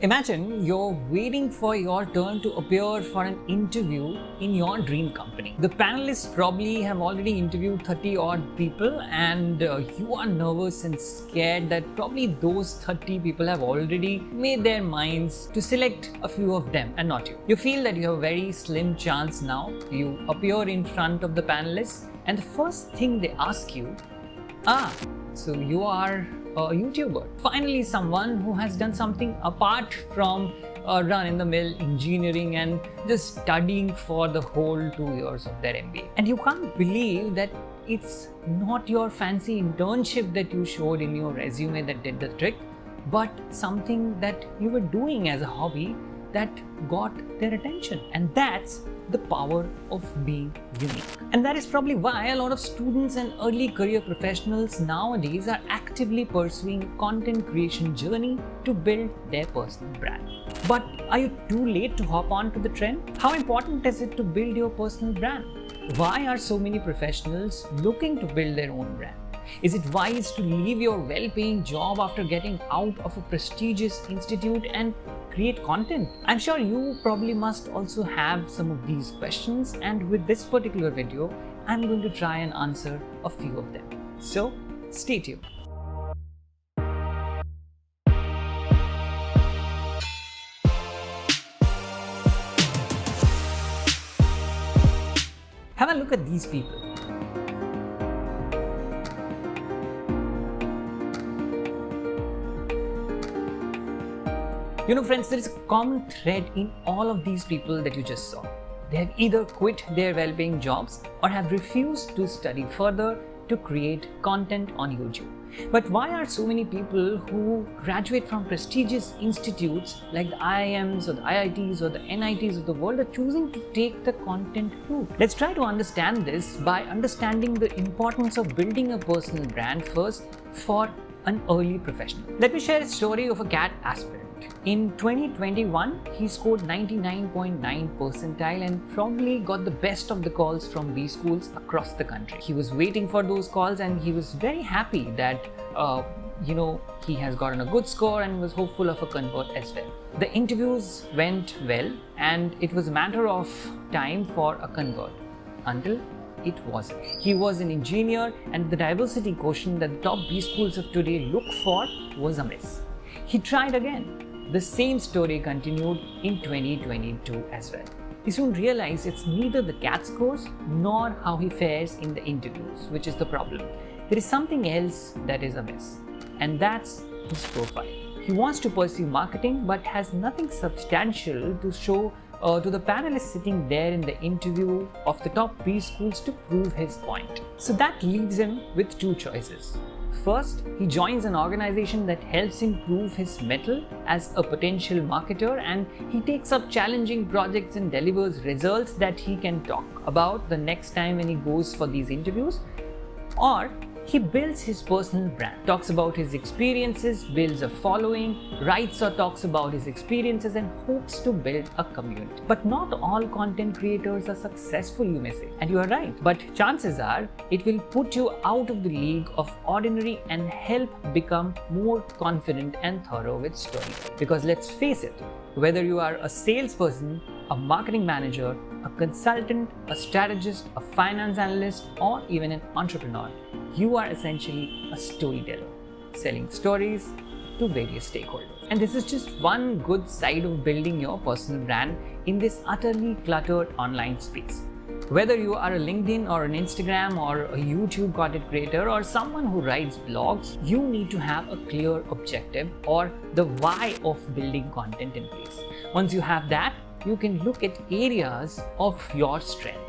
Imagine you're waiting for your turn to appear for an interview in your dream company. The panelists probably have already interviewed 30 odd people, and you are nervous and scared that probably those 30 people have already made their minds to select a few of them and not you. You feel that you have a very slim chance now. You appear in front of the panelists, and the first thing they ask you, so you are a YouTuber. Finally, someone who has done something apart from run-in-the-mill engineering and just studying for the whole 2 years of their MBA. And you can't believe that it's not your fancy internship that you showed in your resume that did the trick, but something that you were doing as a hobby that got their attention. And that's the power of being unique. And that is probably why a lot of students and early career professionals nowadays are actively pursuing a content creation journey to build their personal brand. But are you too late to hop on to the trend? How important is it to build your personal brand? Why are so many professionals looking to build their own brand? Is it wise to leave your well-paying job after getting out of a prestigious institute and create content? I'm sure you probably must also have some of these questions, and with this particular video, I'm going to try and answer a few of them. So, stay tuned. Have a look at these people. You know, friends, there is a common thread in all of these people that you just saw. They have either quit their well-paying jobs or have refused to study further to create content on YouTube. But why are so many people who graduate from prestigious institutes like the IIMs or the IITs or the NITs of the world are choosing to take the content route? Let's try to understand this by understanding the importance of building a personal brand first for an early professional. Let me share a story of a CAT aspirant. In 2021, he scored 99.9 percentile and probably got the best of the calls from B schools across the country. He was waiting for those calls and he was very happy that he has gotten a good score and was hopeful of a convert as well. The interviews went well and it was a matter of time for a convert until it wasn't. He was an engineer and the diversity quotient that the top B schools of today look for was a miss. He tried again. The same story continued in 2022 as well. He soon realized it's neither the CAT scores nor how he fares in the interviews, which is the problem. There is something else that is amiss, and that's his profile. He wants to pursue marketing but has nothing substantial to show to the panelists sitting there in the interview of the top B schools to prove his point. So that leaves him with two choices. First, he joins an organization that helps him prove his mettle as a potential marketer, and he takes up challenging projects and delivers results that he can talk about the next time when he goes for these interviews. Or he builds his personal brand, talks about his experiences, builds a following, writes or talks about his experiences and hopes to build a community. But not all content creators are successful, you may say. And you are right. But chances are it will put you out of the league of ordinary and help become more confident and thorough with storytelling. Because let's face it, whether you are a salesperson, a marketing manager, a consultant, a strategist, a finance analyst, or even an entrepreneur, you are essentially a storyteller, selling stories to various stakeholders. And this is just one good side of building your personal brand in this utterly cluttered online space. Whether you are a LinkedIn or an Instagram or a YouTube content creator or someone who writes blogs, you need to have a clear objective or the why of building content in place. Once you have that, you can look at areas of your strength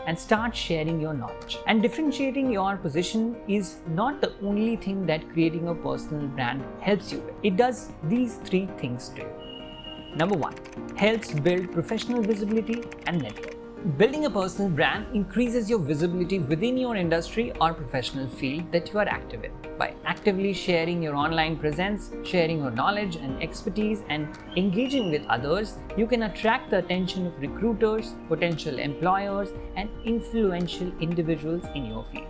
and start sharing your knowledge. And differentiating your position is not the only thing that creating a personal brand helps you with. It does these three things too. Number one, helps build professional visibility and network. Building a personal brand increases your visibility within your industry or professional field that you are active in. By actively sharing your online presence, sharing your knowledge and expertise, and engaging with others, you can attract the attention of recruiters, potential employers, and influential individuals in your field.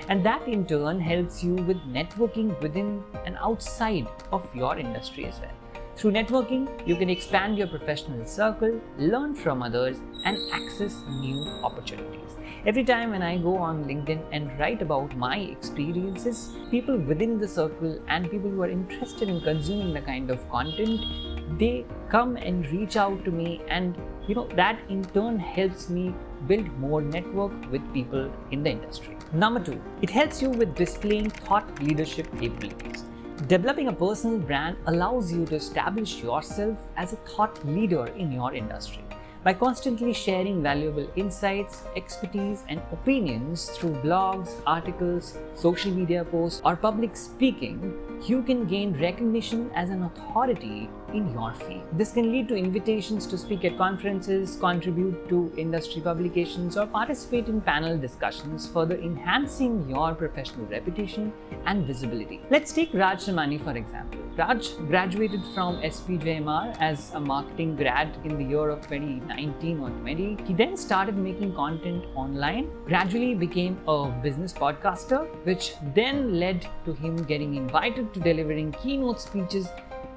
And that in turn helps you with networking within and outside of your industry as well. Through networking, you can expand your professional circle, learn from others, and access new opportunities. Every time when I go on LinkedIn and write about my experiences, people within the circle and people who are interested in consuming the kind of content, they come and reach out to me, and that in turn helps me build more network with people in the industry. Number 2, it helps you with displaying thought leadership capabilities. Developing a personal brand allows you to establish yourself as a thought leader in your industry. By constantly sharing valuable insights, expertise, and opinions through blogs, articles, social media posts, or public speaking, you can gain recognition as an authority in your field. This can lead to invitations to speak at conferences, contribute to industry publications, or participate in panel discussions, further enhancing your professional reputation and visibility. Let's take Raj Samani for example. Raj graduated from SPJIMR as a marketing grad in the year of 2019 or 20. He then started making content online, gradually became a business podcaster, which then led to him getting invited to delivering keynote speeches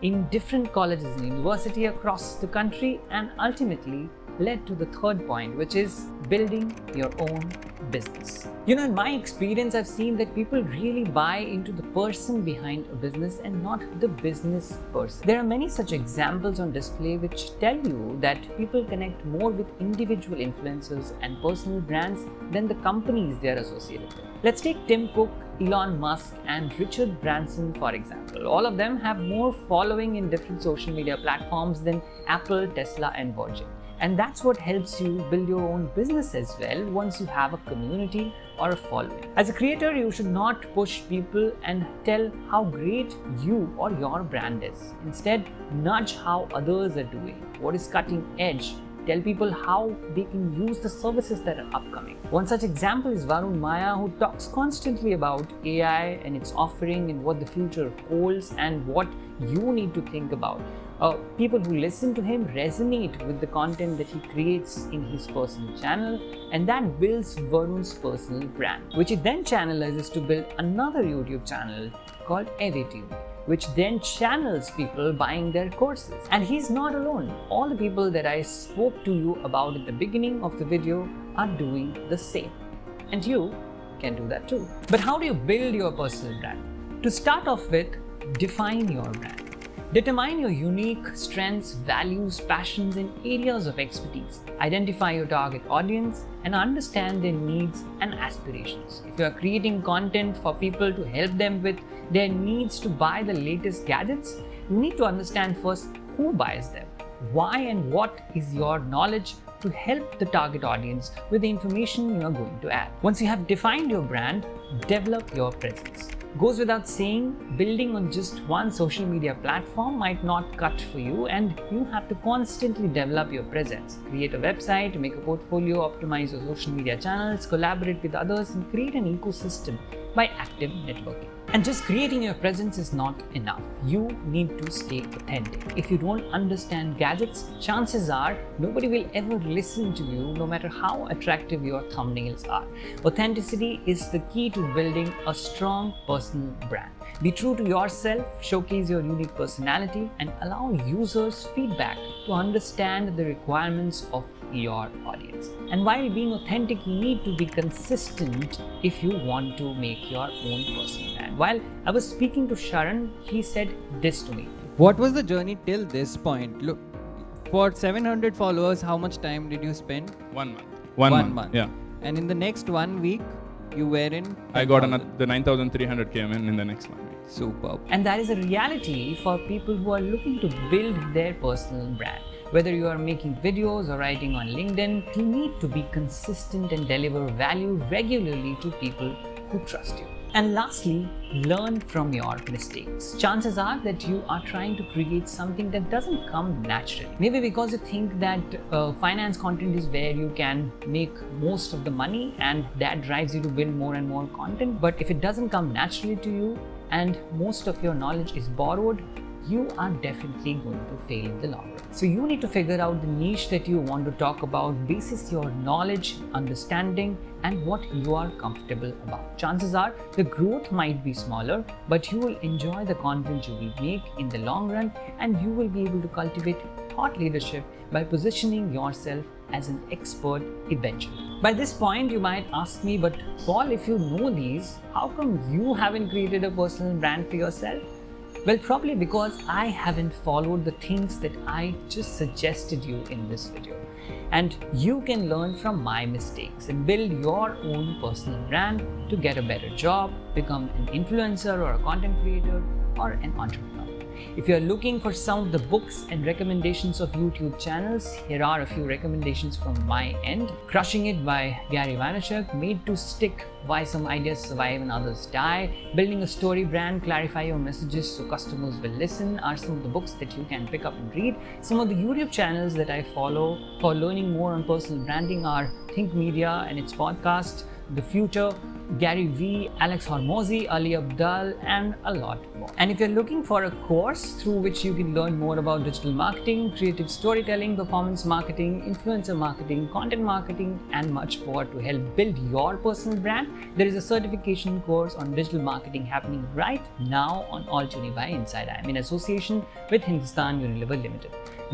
in different colleges and universities across the country, and ultimately led to the third point, which is building your own business. In my experience, I've seen that people really buy into the person behind a business and not the business person. There are many such examples on display which tell you that people connect more with individual influencers and personal brands than the companies they are associated with. Let's take Tim Cook, Elon Musk, and Richard Branson for example. All of them have more following in different social media platforms than Apple, Tesla, and Virgin. And that's what helps you build your own business as well once you have a community or a following. As a creator, you should not push people and tell how great you or your brand is. Instead, nudge how others are doing, what is cutting edge. Tell people how they can use the services that are upcoming. One such example is Varun Maya, who talks constantly about AI and its offering and what the future holds and what you need to think about. People who listen to him resonate with the content that he creates in his personal channel, and that builds Varun's personal brand, which he then channelizes to build another YouTube channel called EveTube, which then channels people buying their courses. And he's not alone. All the people that I spoke to you about at the beginning of the video are doing the same. And you can do that too. But how do you build your personal brand? To start off with, define your brand. Determine your unique strengths, values, passions, and areas of expertise. Identify your target audience and understand their needs and aspirations. If you are creating content for people to help them with their needs to buy the latest gadgets, you need to understand first who buys them, why and what is your knowledge to help the target audience with the information you are going to add. Once you have defined your brand, develop your presence. Goes without saying, building on just one social media platform might not cut for you, and you have to constantly develop your presence. Create a website, make a portfolio, optimize your social media channels, collaborate with others, and create an ecosystem by active networking. And just creating your presence is not enough. You need to stay authentic. If you don't understand gadgets, chances are nobody will ever listen to you, no matter how attractive your thumbnails are. Authenticity is the key to building a strong personal brand. Be true to yourself, showcase your unique personality, and allow users' feedback to understand the requirements of your audience. And while being authentic, you need to be consistent if you want to make your own personal brand. While I was speaking to Sharan, he said this to me. What was the journey till this point? Look, for 700 followers, how much time did you spend? 1 month. One month. Yeah. And in the next 1 week, you were in 10,000. I got the 9,300 came in the next 1 week. Superb. And that is a reality for people who are looking to build their personal brand. Whether you are making videos or writing on LinkedIn, you need to be consistent and deliver value regularly to people who trust you. And lastly, learn from your mistakes. Chances are that you are trying to create something that doesn't come naturally. Maybe because you think that finance content is where you can make most of the money and that drives you to build more and more content. But if it doesn't come naturally to you and most of your knowledge is borrowed, you are definitely going to fail in the long run. So you need to figure out the niche that you want to talk about basis your knowledge, understanding, and what you are comfortable about. Chances are the growth might be smaller, but you will enjoy the content you will make in the long run, and you will be able to cultivate thought leadership by positioning yourself as an expert eventually. By this point, you might ask me, but Paul, if you know these, how come you haven't created a personal brand for yourself? Well, probably because I haven't followed the things that I just suggested you in this video. And you can learn from my mistakes and build your own personal brand to get a better job, become an influencer or a content creator or an entrepreneur. If you are looking for some of the books and recommendations of YouTube channels, here are a few recommendations from my end. Crushing It by Gary Vaynerchuk, Made to Stick, Why Some Ideas Survive and Others Die, Building a Story Brand, Clarify Your Messages So Customers Will Listen are some of the books that you can pick up and read. Some of the YouTube channels that I follow for learning more on personal branding are Think Media and its podcast, The Future, Gary Vee, Alex Hormozi, Ali Abdaal, and a lot more. And if you're looking for a course through which you can learn more about digital marketing, creative storytelling, performance marketing, influencer marketing, content marketing, and much more to help build your personal brand, there is a certification course on digital marketing happening right now on Altuni by Inside. I'm in association with Hindustan Unilever Limited.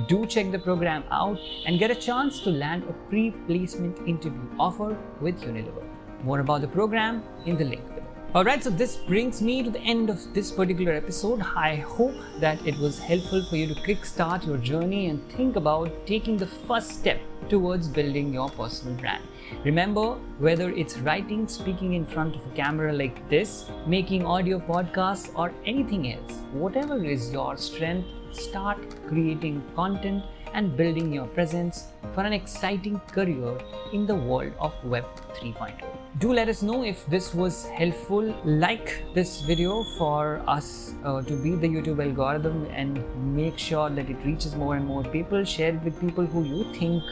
Do check the program out and get a chance to land a pre-placement interview offer with Unilever. More about the program in the link below. Alright, so this brings me to the end of this particular episode. I hope that it was helpful for you to kickstart your journey and think about taking the first step towards building your personal brand. Remember, whether it's writing, speaking in front of a camera like this, making audio podcasts, or anything else, whatever is your strength, start creating content and building your presence for an exciting career in the world of Web 3.0. Do let us know if this was helpful. Like this video for us to beat the YouTube algorithm and make sure that it reaches more and more people. Share it with people who you think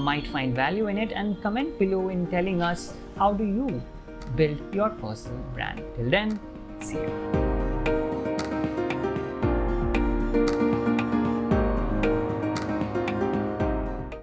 might find value in it, and comment below in telling us how do you build your personal brand. Till then, see you.